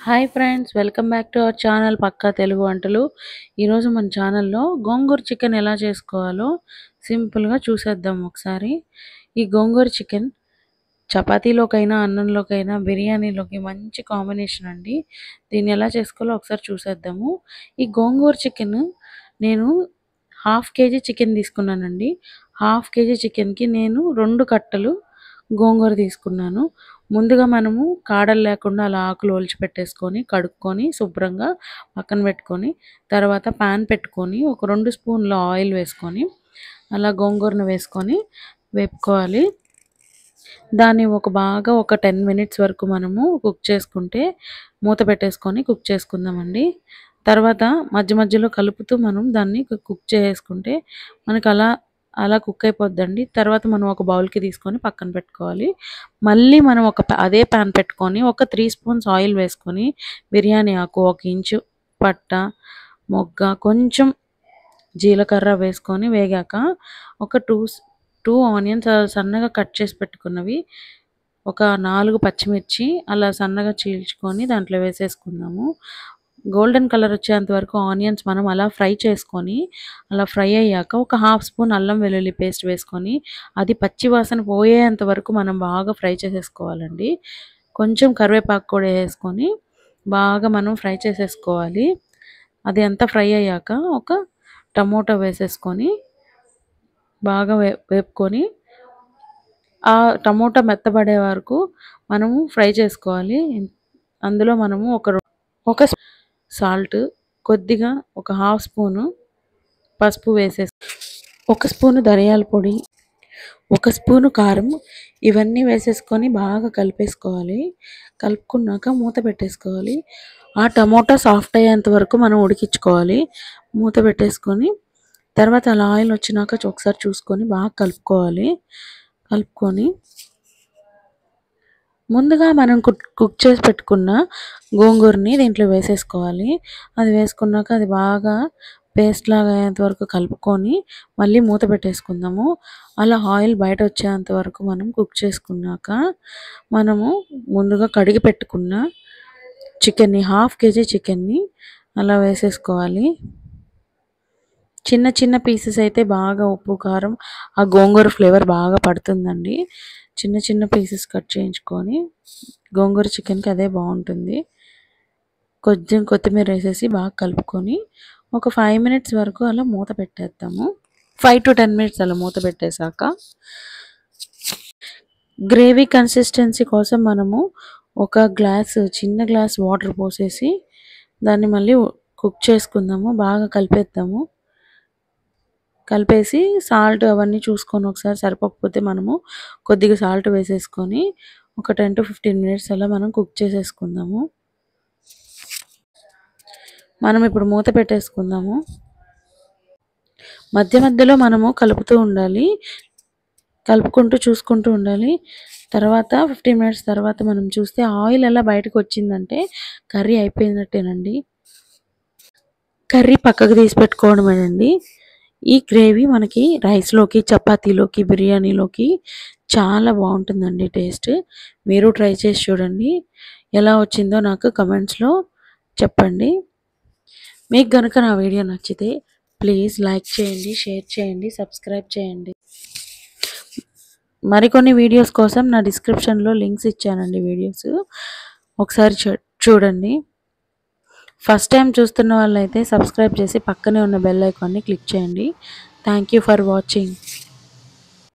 Hi friends, welcome back to our channel పక్కా తెలుగు వంటలు. ఈరోజు మన ఛానల్లో గోంగూర చికెన్ ఎలా చేసుకోవాలో సింపుల్గా చూసేద్దాం ఒకసారి. ఈ గోంగూర చికెన్ చపాతీలోకైనా, అన్నంలోకైనా, బిర్యానీలోకి మంచి కాంబినేషన్ అండి. దీన్ని ఎలా చేసుకోవాలో ఒకసారి చూసేద్దాము. ఈ గోంగూర చికెన్ నేను హాఫ్ కేజీ చికెన్ తీసుకున్నానండి. హాఫ్ కేజీ చికెన్కి నేను 2 కట్టలు గోంగూర తీసుకున్నాను. ముందుగా మనము కాడలు లేకుండా అలా ఆకులు ఒలిచిపెట్టేసుకొని కడుక్కొని శుభ్రంగా పక్కన పెట్టుకొని, తర్వాత పాన్ పెట్టుకొని ఒక 2 స్పూన్ల ఆయిల్ వేసుకొని అలా గోంగూరను వేసుకొని వేపుకోవాలి. దాన్ని బాగా ఒక 10 మినిట్స్ వరకు మనము కుక్ చేసుకుంటే మూత పెట్టేసుకొని కుక్ చేసుకుందామండి. తర్వాత మధ్య మధ్యలో కలుపుతూ మనం దాన్ని కుక్ చేసుకుంటే మనకు అలా కుక్ అయిపోద్దండి. తర్వాత మనం ఒక బౌల్కి తీసుకొని పక్కన పెట్టుకోవాలి. మళ్ళీ మనం అదే ప్యాన్ పెట్టుకొని ఒక 3 స్పూన్స్ ఆయిల్ వేసుకొని బిర్యానీ ఆకు, 1 ఇంచు పట్ట, మొగ్గ, కొంచెం జీలకర్ర వేసుకొని వేగాక ఒక టూ ఆనియన్స్ సన్నగా కట్ చేసి పెట్టుకున్నవి, ఒక 4 పచ్చిమిర్చి అలా సన్నగా చీల్చుకొని దాంట్లో వేసేసుకుందాము. గోల్డెన్ కలర్ వచ్చేంత వరకు ఆనియన్స్ మనం అలా ఫ్రై చేసుకొని, అలా ఫ్రై అయ్యాక ఒక హాఫ్ స్పూన్ అల్లం వెల్లుల్లి పేస్ట్ వేసుకొని అది పచ్చి వాసన పోయేంత వరకు మనం బాగా ఫ్రై చేసేసుకోవాలండి. కొంచెం కరివేపాకు కూడా వేసుకొని బాగా మనం ఫ్రై చేసేసుకోవాలి. అది అంతా ఫ్రై అయ్యాక ఒక టమోటా వేసేసుకొని బాగా వేపుకొని ఆ టమోటా మెత్తబడే వరకు మనము ఫ్రై చేసుకోవాలి. అందులో మనము ఒక సాల్ట్, కొద్దిగా ఒక హాఫ్ స్పూను పసుపు వేసేసి, 1 స్పూను ధనియాల పొడి, 1 స్పూను కారం, ఇవన్నీ వేసేసుకొని బాగా కలిపేసుకోవాలి. కలుపుకున్నాక మూత పెట్టేసుకోవాలి. ఆ టమోటా సాఫ్ట్ అయ్యేంత వరకు మనం ఉడికించుకోవాలి. మూత పెట్టేసుకొని తర్వాత అలా ఆయిల్ వచ్చినాక ఒకసారి చూసుకొని బాగా కలుపుకొని ముందుగా మనం కుక్ చేసి పెట్టుకున్న గోంగూరని దీంట్లో వేసేసుకోవాలి. అది వేసుకున్నాక అది బాగా పేస్ట్ లాగా అయ్యేంత వరకు కలుపుకొని మళ్ళీ మూత పెట్టేసుకుందాము. అలా ఆయిల్ బయట వచ్చేంత వరకు మనం కుక్ చేసుకున్నాక మనము ముందుగా కడిగి పెట్టుకున్న చికెన్ని, హాఫ్ కేజీ చికెన్ని అలా వేసేసుకోవాలి. చిన్న చిన్న పీసెస్ అయితే బాగా ఉప్పు, కారం, ఆ గోంగూర ఫ్లేవర్ బాగా పడుతుందండి. చిన్న చిన్న పీసెస్ కట్ చేయించుకొని గోంగూర చికెన్కి అదే బాగుంటుంది. కొంచెం కొత్తిమీర వేసేసి బాగా కలుపుకొని ఒక 5 మినిట్స్ వరకు అలా మూత పెట్టేద్దాము. 5 to 10 మినిట్స్ అలా మూత పెట్టేశాక గ్రేవీ కన్సిస్టెన్సీ కోసం మనము చిన్న గ్లాస్ వాటర్ పోసేసి దాన్ని మళ్ళీ కుక్ చేసుకుందాము. బాగా కలిపేసి సాల్ట్ అవన్నీ చూసుకొని ఒకసారి సరిపోకపోతే మనము కొద్దిగా సాల్ట్ వేసేసుకొని ఒక 10 to 15 మినిట్స్ అలా మనం కుక్ చేసేసుకుందాము. మనం ఇప్పుడు మూత పెట్టేసుకుందాము. మధ్య మధ్యలో మనము కలుపుకుంటూ చూసుకుంటూ ఉండాలి. తర్వాత 15 మినిట్స్ తర్వాత మనం చూస్తే ఆయిల్ ఎలా బయటకు వచ్చిందంటే కర్రీ అయిపోయినట్టేనండి. కర్రీ పక్కకు తీసి పెట్టుకోవడమేనండి. ఈ గ్రేవీ మనకి రైస్లోకి, చపాతీలోకి, బిర్యానీలోకి చాలా బాగుంటుందండి టేస్ట్. మీరు ట్రై చేసి చూడండి. ఎలా వచ్చిందో నాకు కమెంట్స్లో చెప్పండి. మీకు కనుక నా వీడియో నచ్చితే ప్లీజ్ లైక్ చేయండి, షేర్ చేయండి, సబ్స్క్రైబ్ చేయండి. మరికొన్ని వీడియోస్ కోసం నా డిస్క్రిప్షన్లో లింక్స్ ఇచ్చానండి. వీడియోస్ ఒకసారి చూడండి. ఫస్ట్ టైం చూస్తున్న వాళ్ళైతే సబ్స్క్రైబ్ చేసి పక్కనే ఉన్న బెల్ ఐకాన్ని క్లిక్ చేయండి. Thank you for watching.